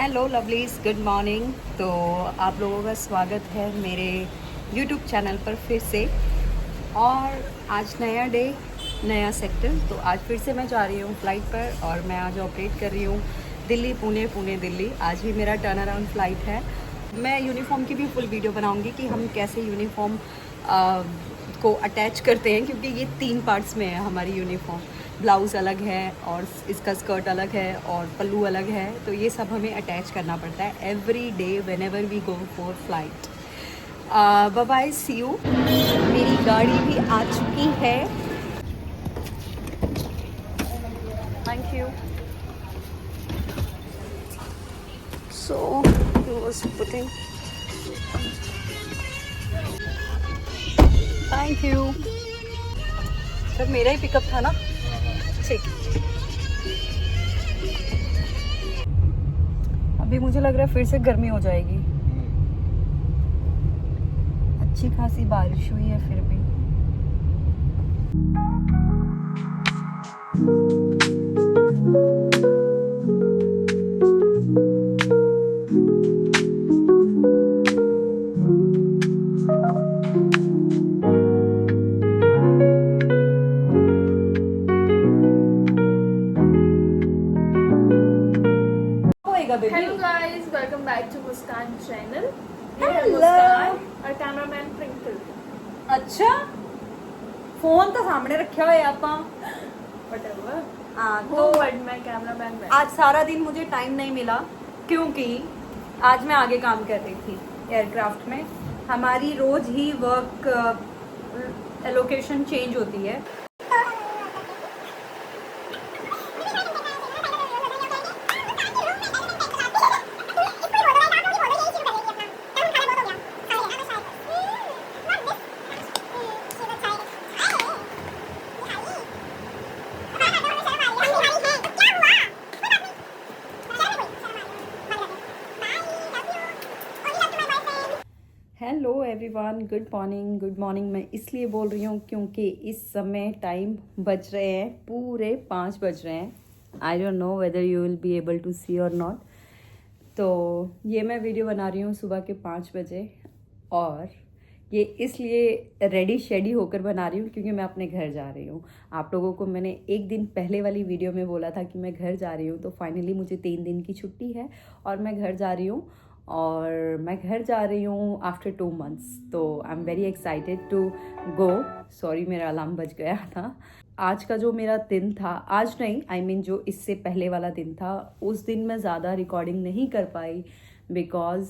Hello lovelies, good morning. तो आप लोगों का स्वागत है मेरे यूट्यूब चैनल पर फिर से। और आज नया डे, नया सेक्टर। तो आज फिर से मैं जा रही हूँ फ़्लाइट पर और मैं आज ऑपरेट कर रही हूँ दिल्ली पुणे, पुणे दिल्ली। आज भी मेरा टर्न अराउंड फ़्लाइट है। मैं यूनिफॉर्म की भी फुल वीडियो बनाऊँगी कि हम कैसे यूनिफॉर्म को अटैच करते हैं, क्योंकि ये 3 पार्ट्स में है हमारी यूनिफॉर्म। ब्लाउज़ अलग है और इसका स्कर्ट अलग है और पल्लू अलग है, तो ये सब हमें अटैच करना पड़ता है every day whenever we go for flight. Bye bye, see you. मेरी गाड़ी भी आ चुकी है। Thank you. So he was putting, thank you sir. मेरा ही पिकअप था ना, ठीक। अभी मुझे लग रहा है फिर से गर्मी हो जाएगी। अच्छी खासी बारिश हुई है फिर भी। Hello guys, welcome back to Muskan channel. ये है Hello. मुस्कान और कैमरामैन ट्विंकल। अच्छा, फोन तो सामने रखा हुआ है ਆਪਾਂ। Whatever. हाँ, वो तो वर्ड में कैमरामैन में। आज सारा दिन मुझे टाइम नहीं मिला, क्योंकि आज मैं आगे काम कर रही थी एयरक्राफ्ट में। हमारी रोज ही वर्क एलोकेशन चेंज होती है। Hello everyone, good morning. Good morning मैं इसलिए बोल रही हूँ क्योंकि इस समय टाइम बज रहे हैं, पूरे 5 बज रहे हैं। I don't know whether you will be able to see और नॉट। तो ये मैं वीडियो बना रही हूँ सुबह के 5 बजे, और ये इसलिए रेडी शेडी होकर बना रही हूँ क्योंकि मैं अपने घर जा रही हूँ। आप लोगों को मैंने एक दिन पहले वाली वीडियो में बोला था कि मैं घर जा रही हूँ, तो फाइनली मुझे 3 दिन की छुट्टी है और मैं घर जा रही हूँ। और मैं घर जा रही हूँ आफ्टर 2 मंथ्स, तो I am very excited to go. Sorry, मेरा अलार्म बज गया था। आज का जो मेरा दिन था, आज नहीं, आई मीन जो इससे पहले वाला दिन था, उस दिन मैं ज़्यादा रिकॉर्डिंग नहीं कर पाई बिकॉज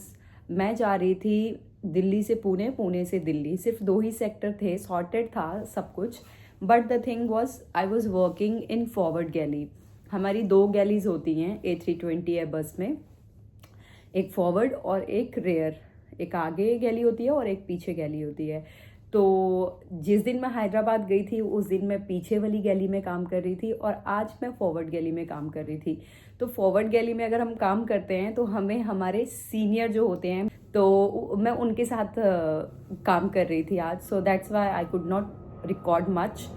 मैं जा रही थी दिल्ली से पुणे, पुणे से दिल्ली। सिर्फ 2 ही सेक्टर थे, सॉर्टेड था सब कुछ। But the thing was I was working in forward galley. हमारी 2 गैलीज होती हैं A320 है बस में, एक फॉरवर्ड और एक रेयर। एक आगे गैली होती है और एक पीछे गैली होती है। तो जिस दिन मैं हैदराबाद गई थी उस दिन मैं पीछे वाली गैली में काम कर रही थी और आज मैं फॉरवर्ड गैली में काम कर रही थी। तो फॉरवर्ड गैली में अगर हम काम करते हैं तो हमें हमारे सीनियर जो होते हैं, तो मैं उनके साथ काम कर रही थी आज। So that's why I could not record much.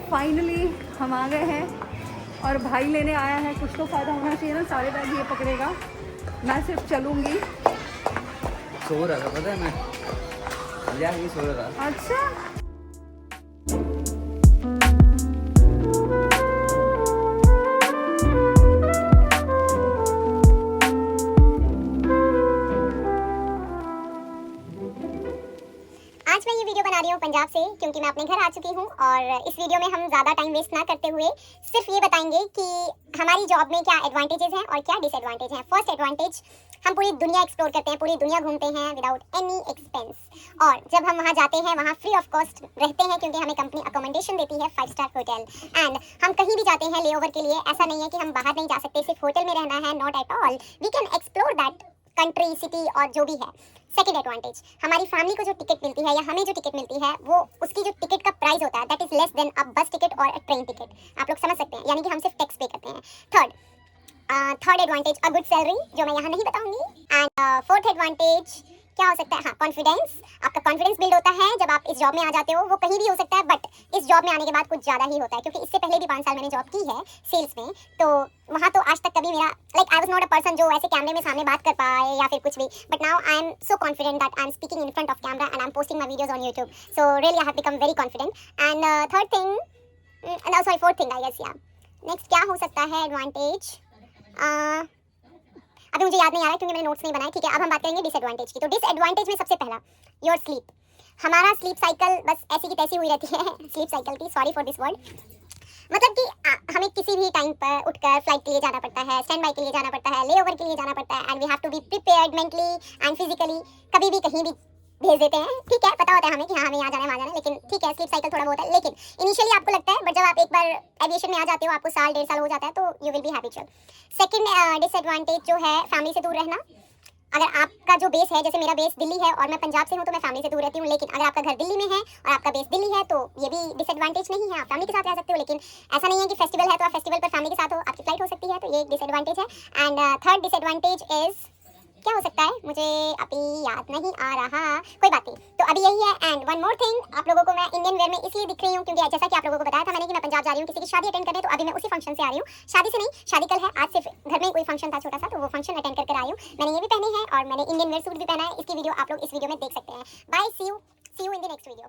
Finally हम आ गए हैं और भाई लेने आया है। कुछ तो फ़ायदा होना चाहिए ना, सारे बैग ये पकड़ेगा, मैं सिर्फ चलूँगी। सो रहा था, पता है मैं लिया ही सो रहा था। अच्छा, आज मैं ये वीडियो बना रही हूँ पंजाब से, क्योंकि मैं अपने घर आ चुकी हूँ। और इस वीडियो में हम ज़्यादा टाइम वेस्ट ना करते हुए सिर्फ ये बताएंगे कि हमारी जॉब में क्या एडवांटेजेस हैं और क्या डिसएडवांटेज हैं। फर्स्ट एडवांटेज, हम पूरी दुनिया एक्सप्लोर करते हैं, पूरी दुनिया घूमते हैं विदाउट एनी एक्सपेंस। और जब हम वहाँ जाते हैं वहाँ फ्री ऑफ कॉस्ट रहते हैं, क्योंकि हमें कंपनी अकोमोडेशन देती है 5 स्टार होटल। एंड हम कहीं भी जाते हैं ले ओवर के लिए, ऐसा नहीं है कि हम बाहर नहीं जा सकते, सिर्फ होटल में रहना है, not at all. We can explore that country, city और जो भी है। सेकंड एडवांटेज, हमारी फैमिली को जो टिकट मिलती है या हमें जो टिकट मिलती है, वो उसकी जो टिकट का प्राइस होता है दैट इज लेस देन अ बस टिकट और अ ट्रेन टिकट। आप लोग समझ सकते हैं, यानी कि हम सिर्फ टैक्स पे करते हैं। Third, third advantage a good salary, जो मैं यहाँ नहीं बताऊंगी। एंड फोर्थ एडवांटेज क्या हो सकता है, हाँ कॉन्फिडेंस। आपका कॉन्फिडेंस बिल्ड होता है जब आप इस जॉब में आ जाते हो। वो कहीं भी हो सकता है बट इस जॉब में आने के बाद कुछ ज़्यादा ही होता है, क्योंकि इससे पहले भी 5 साल मैंने जॉब की है सेल्स में, तो वहाँ तो आज तक कभी मेरा I was not a person जो ऐसे कैमरे में सामने बात कर पाए या फिर कुछ भी, but now I am so confident that I am speaking in front of camera and I am posting my videos on YouTube, so really I have become very confident. And third thing, sorry fourth thing I guess, या next क्या हो सकता है advantage, अभी मुझे याद नहीं आ रहा है क्योंकि मैंने नोट्स नहीं बनाए। ठीक है, अब हम बात करेंगे डिसएडवांटेज की। तो डिसएडवांटेज में सबसे पहला योर स्लीप। हमारा स्लीप साइकिल बस ऐसी की तैसी हुई रहती है स्लीप साइकिल की, सॉरी फॉर दिस वर्ड। मतलब कि हमें किसी भी टाइम पर उठकर फ्लाइट के लिए जाना पड़ता है, स्टैंड बाय के लिए जाना पड़ता है, ले ओवर के लिए जाना पड़ता है, and we have to be prepared mentally and physically. कभी भी कहीं भी भेज देते हैं, ठीक है, पता होता है हमें कि हाँ हमें यहाँ जाना है वहाँ जाना है, लेकिन ठीक है स्लीप साइकिल थोड़ा बहुत है। लेकिन इनिशियली आपको लगता है, बट जब आप एक बार एविएशन में आ जाते हो, आपको साल 1.5 साल हो जाता है, तो you will B habitual. Second disadvantage जो है फैमिली से दूर रहना। अगर आपका जो बेस है, जैसे मेरा बेस दिल्ली है और मैं पंजाब से हूँ, तो मैं फैमिली से दूर रहती हूँ। लेकिन अगर आपका घर दिल्ली में है और आपका बेस दिल्ली है, तो ये भी डिसएडवांटेज नहीं है, आप फैमिली के साथ रह सकते हो। लेकिन ऐसा नहीं है कि फेस्टिवल है तो आप फेस्टिवल पर फैमिली के साथ हो, आपकी फ्लाइट हो सकती है, तो ये एक डिसएडवांटेज है। एंड थर्ड डिसएडवांटेज इज क्या हो सकता है, मुझे अभी याद नहीं आ रहा, कोई बात नहीं, तो अभी यही है। एंड वन मोर थिंग, आप लोगों को मैं इंडियन वेयर में इसलिए दिख रही हूँ क्योंकि जैसा कि आप लोगों को बताया था मैंने कि मैं पंजाब जा रही हूँ किसी की शादी अटेंड करने, तो अभी मैं उसी फंक्शन से आ रही हूँ। शादी से नहीं, शादी कल है, आज सिर्फ घर में कोई फंक्शन था छोटा सा, तो वो फंक्शन अटेंड करके आई हूँ। मैंने ये भी पहनी है और मैंने इंडियन वेयर सूट भी पहना है। इसकी वीडियो आप लोग इस वीडियो में देख सकते हैं। Bye, see you in the next video.